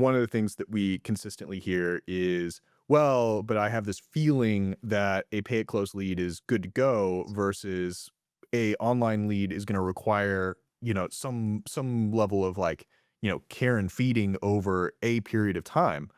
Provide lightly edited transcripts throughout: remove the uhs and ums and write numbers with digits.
One of the things that we consistently hear is, well, but I have this feeling that a pay it close lead is good to go versus a online lead is going to require, some level of like, care and feeding over a period of time.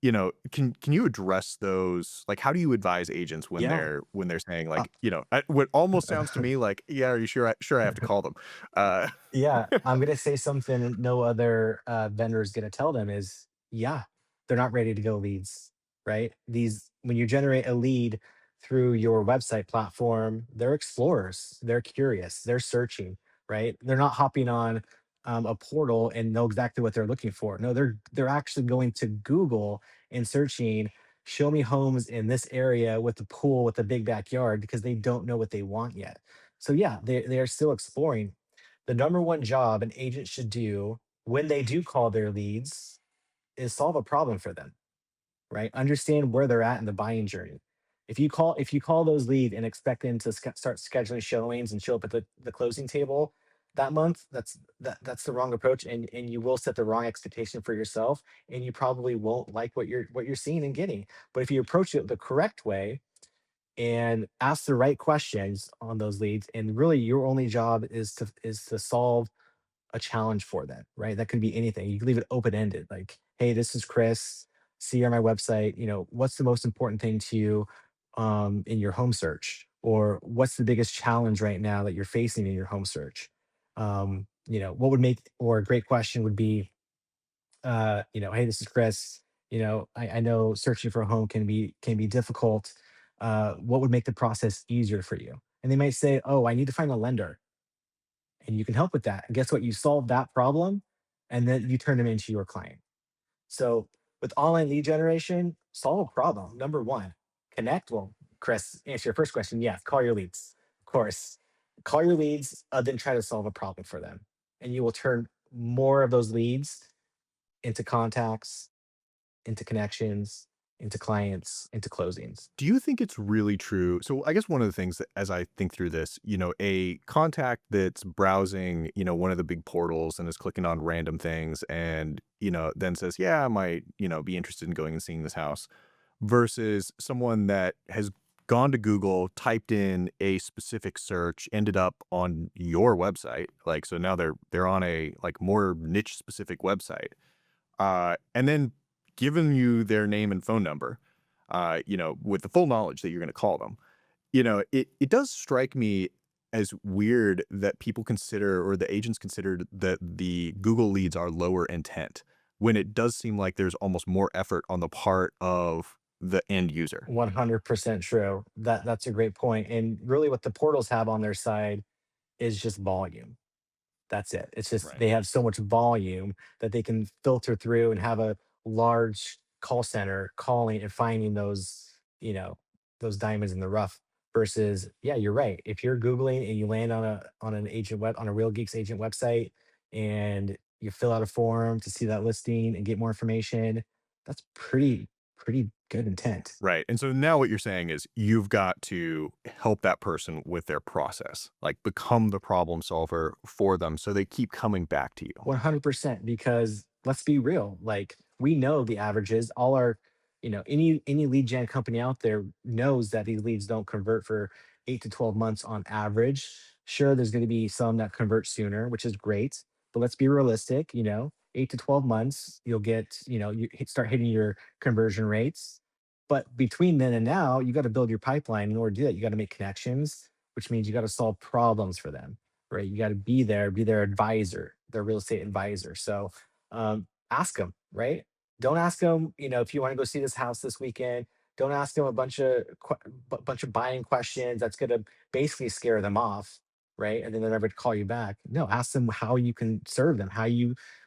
Can you address those? Like, how do you advise agents when Yeah. they're saying Uh, like, what almost sounds to me like, yeah, are you sure? Sure, I have to call them. Uh, yeah, I'm gonna say something no other, vendor is gonna tell them is, yeah, they're not ready to go leads, right? These when you generate a lead through your website platform, they're explorers, they're curious, they're searching, right? They're not hopping on, a portal and know exactly what they're looking for. No, they're actually going to Google and searching, "Show me homes in this area with a pool with a big backyard," because they don't know what they want yet. So, yeah, they are still exploring. The number one job an agent should do when they do call their leads is solve a problem for them, right? Understand where they're at in the buying journey. If you call those leads and expect them to start scheduling showings and show up at the closing table that month, that's the wrong approach, and you will set the wrong expectation for yourself, and you probably won't like what you're seeing and getting. But if you approach it the correct way and ask the right questions on those leads, and really your only job is to solve a challenge for them, right? That could be anything. You can leave it open ended, like, "Hey, this is Chris. See you on my website. What's the most important thing to you in your home search, or what's the biggest challenge right now that you're facing in your home search?" What would make or a great question would be, "Hey, this is Chris. I know searching for a home can be difficult. What would make the process easier for you?" And they might say, "Oh, I need to find a lender," and you can help with that. And guess what? You solve that problem, and then you turn them into your client. So with online lead generation, solve a problem. Number one, connect. Well, Chris, answer your first question. Yeah, call your leads. Of course, call your leads, then try to solve a problem for them, and you will turn more of those leads into contacts, into connections, into clients, into closings. Do you think it's really true? So I guess one of the things that as I think through this, a contact that's browsing, one of the big portals and is clicking on random things and, then says, yeah, I might, be interested in going and seeing this house versus someone that has gone to Google, typed in a specific search, ended up on your website. Like, so now they're on a like more niche specific website and then giving you their name and phone number, with the full knowledge that you're going to call them. It does strike me as weird that people consider or the agents considered that the Google leads are lower intent when it does seem like there's almost more effort on the part of the end user. 100% true. That's a great point. And really, what the portals have on their side is just volume. That's it. It's just Right. they have so much volume that they can filter through and have a large call center calling and finding you know, those diamonds in the rough versus, yeah, you're right. If you're Googling and you land on a Real Geeks agent website and you fill out a form to see that listing and get more information, that's pretty good intent. Right. And so now what you're saying is you've got to help that person with their process, like become the problem solver for them so they keep coming back to you. 100%, because let's be real, like, we know the averages. All our any lead gen company out there knows that these leads don't convert for 8 to 12 months on average. Sure, there's gonna be some that convert sooner, which is great, but let's be realistic, 8 to 12 months, you'll get, start hitting your conversion rates. But between then and now, you gotta build your pipeline. In order to do that, you gotta make connections, which means you gotta solve problems for them, right? You got to be their advisor, their real estate advisor. So ask them, right? Don't ask them, if you want to go see this house this weekend. Don't ask them a bunch of buying questions. That's going to basically scare them off, right? And then they'll never call you back. No, ask them how you can serve them.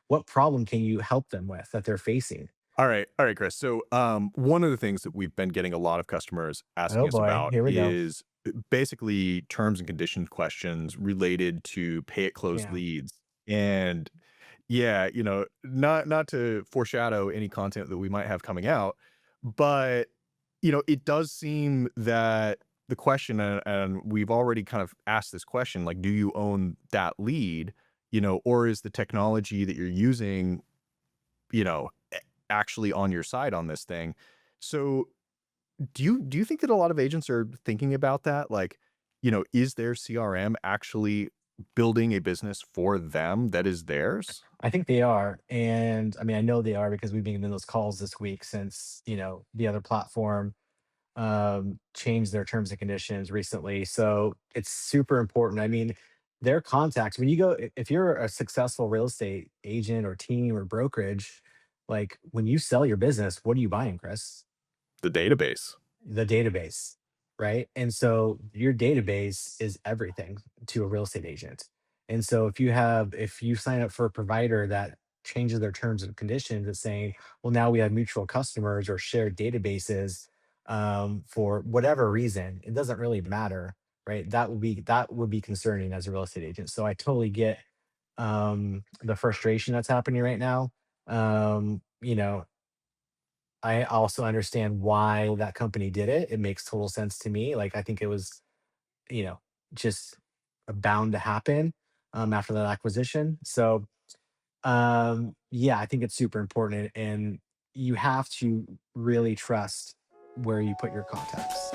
What problem can you help them with that they're facing? All right. All right, Chris. So, one of the things that we've been getting a lot of customers asking Oh us boy, about here we go. is basically terms and conditions questions related to pay it closed Yeah. leads. And yeah, not to foreshadow any content that we might have coming out, but it does seem that the question, and we've already kind of asked this question, like, do you own that lead? Or is the technology that you're using, actually on your side on this thing. So do you think that a lot of agents are thinking about that? Like, is their CRM actually building a business for them that is theirs? I think they are, and I mean, I know they are because we've been in those calls this week since, the other platform changed their terms and conditions recently. So it's super important. I mean, their contacts, when you go, if you're a successful real estate agent or team or brokerage, like when you sell your business, what are you buying, Chris? The database. The database, right? And so your database is everything to a real estate agent. And so if you sign up for a provider that changes their terms and conditions and saying, well, now we have mutual customers or shared databases for whatever reason, it doesn't really matter, right? That would be concerning as a real estate agent. So I totally get the frustration that's happening right now. You know, I also understand why that company did it. It makes total sense to me. Like, I think it was, you know, just bound to happen after that acquisition. So, yeah, I think it's super important, and you have to really trust where you put your contacts.